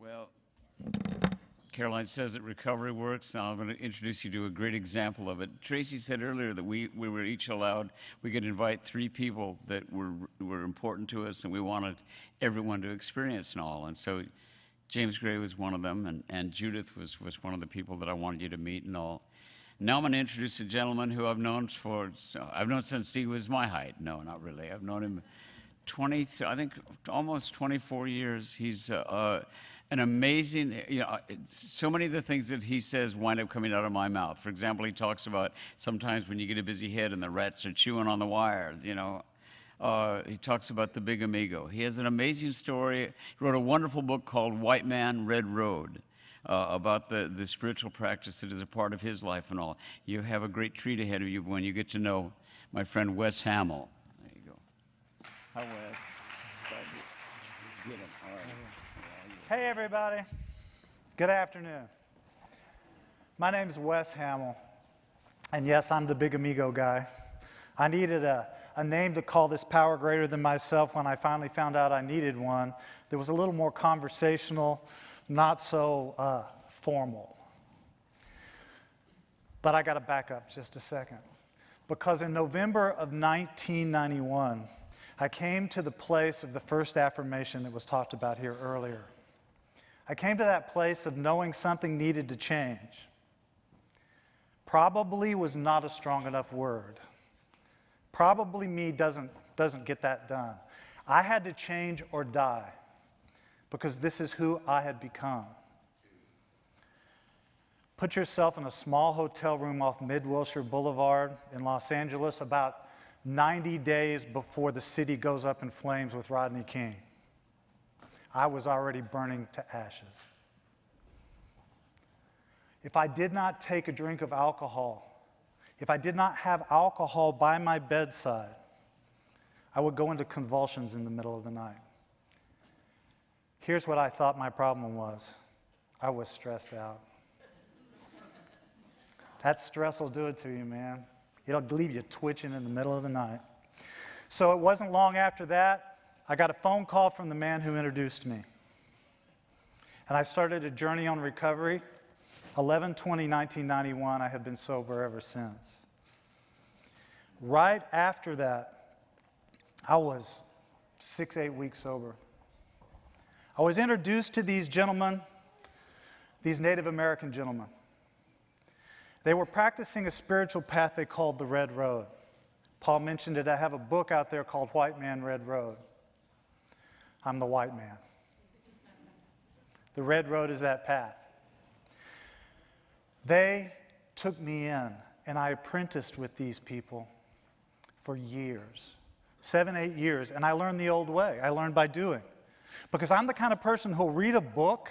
Well, Caroline says that recovery works. Now I'm going to introduce you to a great example of it. Tracy said earlier that we were each allowed, we could invite 3 people that were important to us and we wanted everyone to experience and all. And so James Gray was one of them, and Judith was one of the people that I wanted you to meet and all. Now I'm going to introduce a gentleman who I've known since he was my height. No, not really. I've known him I think almost 24 years. He's an amazing, so many of the things that he says wind up coming out of my mouth. For example, he talks about sometimes when you get a busy head and the rats are chewing on the wires, He talks about the big amigo. He has an amazing story. He wrote a wonderful book called White Man, Red Road, about the spiritual practice that is a part of his life and all. You have a great treat ahead of you when you get to know my friend Wes Hamill. There you go. Hi, Wes. Get him. All right. Hey, everybody. Good afternoon. My name is Wes Hamil, and yes, I'm the big amigo guy. I needed a name to call this power greater than myself. When I finally found out I needed one that was a little more conversational, not so formal. But I got to back up just a second, because in November of 1991, I came to the place of the first affirmation that was talked about here earlier. I came to that place of knowing something needed to change. Probably was not a strong enough word. Probably me doesn't get that done. I had to change or die, because this is who I had become. Put yourself in a small hotel room off Mid-Wilshire Boulevard in Los Angeles about 90 days before the city goes up in flames with Rodney King. I was already burning to ashes. If I did not take a drink of alcohol, if I did not have alcohol by my bedside, I would go into convulsions in the middle of the night. Here's what I thought my problem was. I was stressed out. That stress will do it to you, man. It'll leave you twitching in the middle of the night. So it wasn't long after that, I got a phone call from the man who introduced me. And I started a journey on recovery. 11/20/1991, I have been sober ever since. Right after that, I was 6-8 weeks sober. I was introduced to these gentlemen, these Native American gentlemen. They were practicing a spiritual path they called the Red Road. Paul mentioned it. I have a book out there called White Man, Red Road. I'm the white man. The Red Road is that path. They took me in, and I apprenticed with these people for years, 7-8 years, and I learned the old way. I learned by doing. Because I'm the kind of person who'll read a book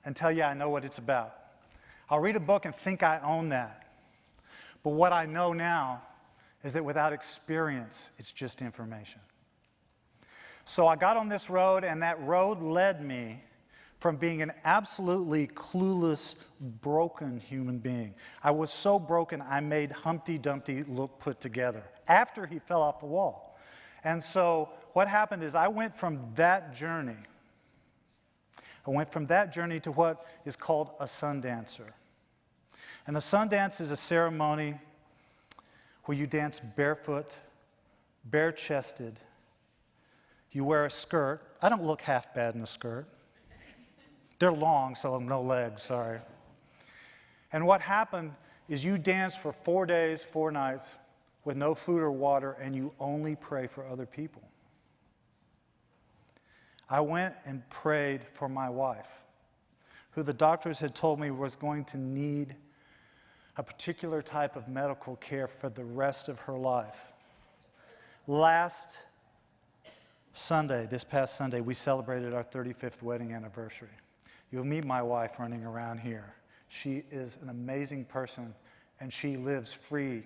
and tell you I know what it's about. I'll read a book and think I own that. But what I know now is that without experience, it's just information. So I got on this road, and that road led me from being an absolutely clueless, broken human being. I was so broken, I made Humpty Dumpty look put together after he fell off the wall. And so what happened is I went from that journey to what is called a sundancer. And a sundance is a ceremony where you dance barefoot, bare-chested. You wear a skirt. I don't look half bad in a skirt. They're long, so no legs, sorry. And what happened is you dance for 4 days, 4 nights with no food or water, and you only pray for other people. I went and prayed for my wife, who the doctors had told me was going to need a particular type of medical care for the rest of her life. Last Sunday, this past Sunday, we celebrated our 35th wedding anniversary. You'll meet my wife running around here. She is an amazing person, and she lives free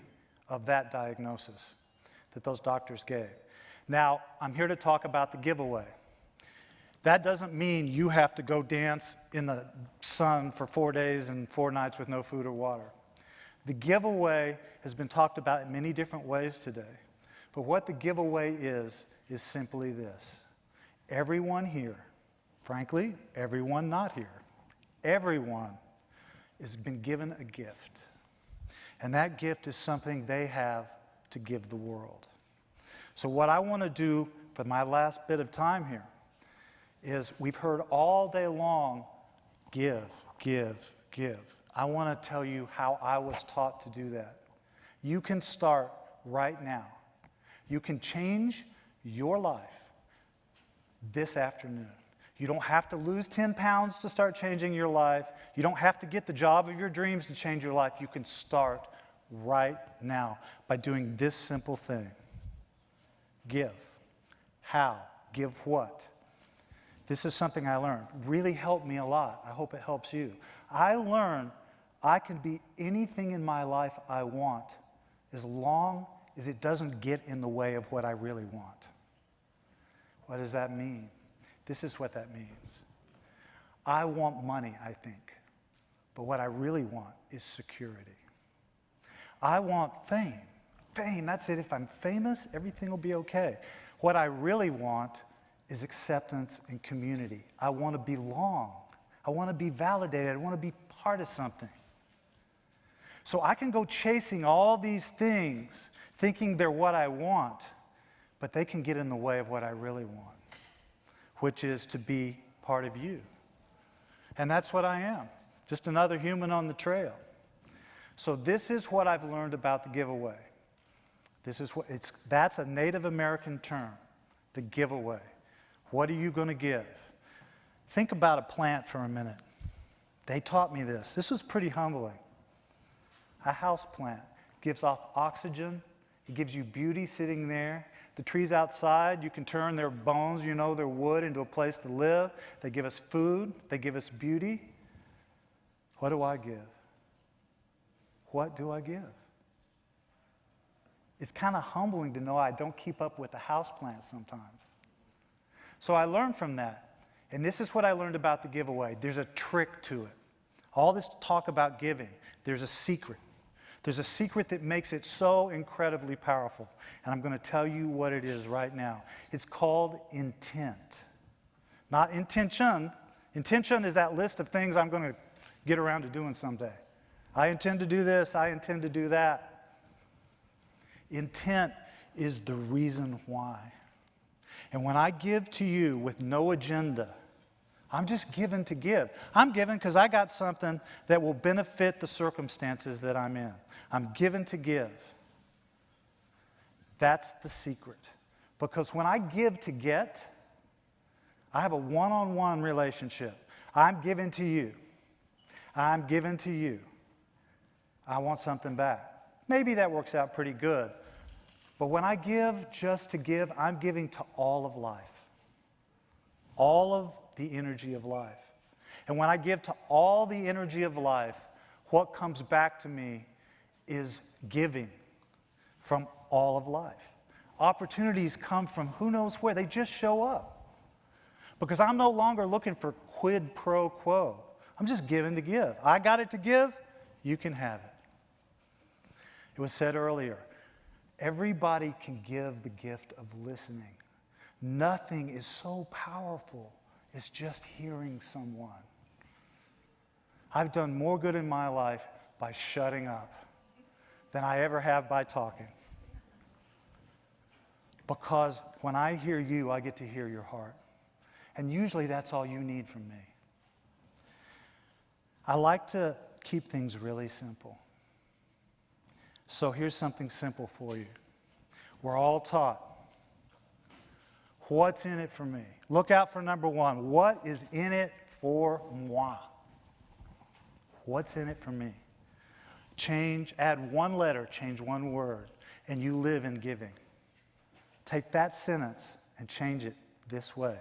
of that diagnosis that those doctors gave. Now, I'm here to talk about the giveaway. That doesn't mean you have to go dance in the sun for 4 days and 4 nights with no food or water. The giveaway has been talked about in many different ways today. But what the giveaway is simply this. Everyone here frankly, everyone not here. Everyone has been given a gift. And that gift is something they have to give the world. So what I want to do for my last bit of time here is we've heard all day long, give, give, give. I want to tell you how I was taught to do that. You can start right now. You can change your life this afternoon. You don't have to lose 10 pounds to start changing your life. You don't have to get the job of your dreams to change your life. You can start right now by doing this simple thing. Give. How? Give what? This is something I learned. Really helped me a lot. I hope it helps you. I learned I can be anything in my life I want as long as it doesn't get in the way of what I really want. What does that mean? This is what that means. I want money, I think, but what I really want is security. I want fame. Fame, that's it. If I'm famous, everything will be okay. What I really want is acceptance and community. I want to belong. I want to be validated. I want to be part of something. So I can go chasing all these things, thinking they're what I want, but they can get in the way of what I really want, which is to be part of you. And that's what I am, just another human on the trail. So this is what I've learned about the giveaway. That's a Native American term, the giveaway. What are you going to give? Think about a plant for a minute. They taught me this. This was pretty humbling. A house plant gives off oxygen. It gives you beauty sitting there. The trees outside, you can turn their bones, their wood, into a place to live. They give us food. They give us beauty. What do I give? What do I give? It's kind of humbling to know I don't keep up with the houseplant sometimes. So I learned from that. And this is what I learned about the giveaway. There's a trick to it. All this talk about giving, there's a secret. There's a secret that makes it so incredibly powerful. And I'm going to tell you what it is right now. It's called intent. Not intention. Intention is that list of things I'm going to get around to doing someday. I intend to do this. I intend to do that. Intent is the reason why. And when I give to you with no agenda, I'm just giving to give. I'm giving because I got something that will benefit the circumstances that I'm in. I'm giving to give. That's the secret. Because when I give to get, I have a one-on-one relationship. I'm giving to you. I'm giving to you. I want something back. Maybe that works out pretty good. But when I give just to give, I'm giving to all of life. All of the energy of life. And when I give to all the energy of life, what comes back to me is giving from all of life. Opportunities come from who knows where. They just show up. Because I'm no longer looking for quid pro quo. I'm just giving to give. I got it to give, you can have it. It was said earlier, everybody can give the gift of listening. Nothing is so powerful as just hearing someone. I've done more good in my life by shutting up than I ever have by talking. Because when I hear you, I get to hear your heart. And usually that's all you need from me. I like to keep things really simple. So here's something simple for you. We're all taught. What's in it for me? Look out for number one. What is in it for moi? What's in it for me? Add one letter, change one word, and you live in giving. Take that sentence and change it this way.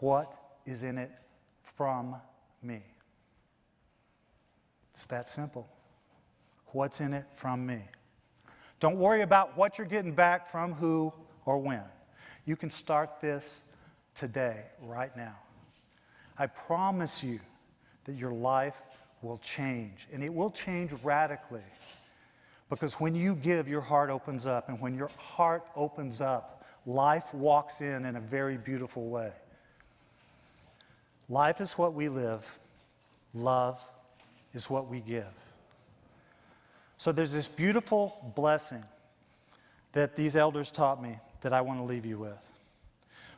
What is in it from me? It's that simple. What's in it from me? Don't worry about what you're getting back from who or when. You can start this today, right now. I promise you that your life will change, and it will change radically. Because when you give, your heart opens up, and when your heart opens up, life walks in a very beautiful way. Life is what we live. Love is what we give. So there's this beautiful blessing that these elders taught me that I want to leave you with.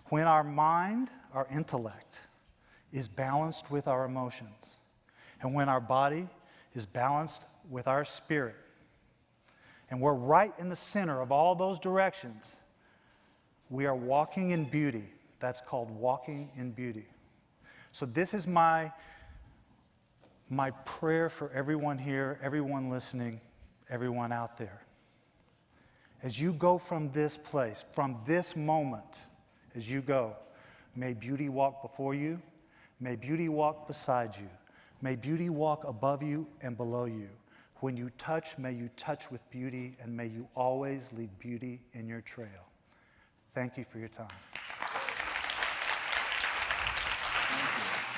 When our mind, our intellect, is balanced with our emotions, and when our body is balanced with our spirit, and we're right in the center of all those directions, we are walking in beauty. That's called walking in beauty. So this is my prayer for everyone here, everyone listening, everyone out there. As you go from this place, from this moment, as you go, may beauty walk before you, may beauty walk beside you, may beauty walk above you and below you. When you touch, may you touch with beauty, and may you always leave beauty in your trail. Thank you for your time. Thank you.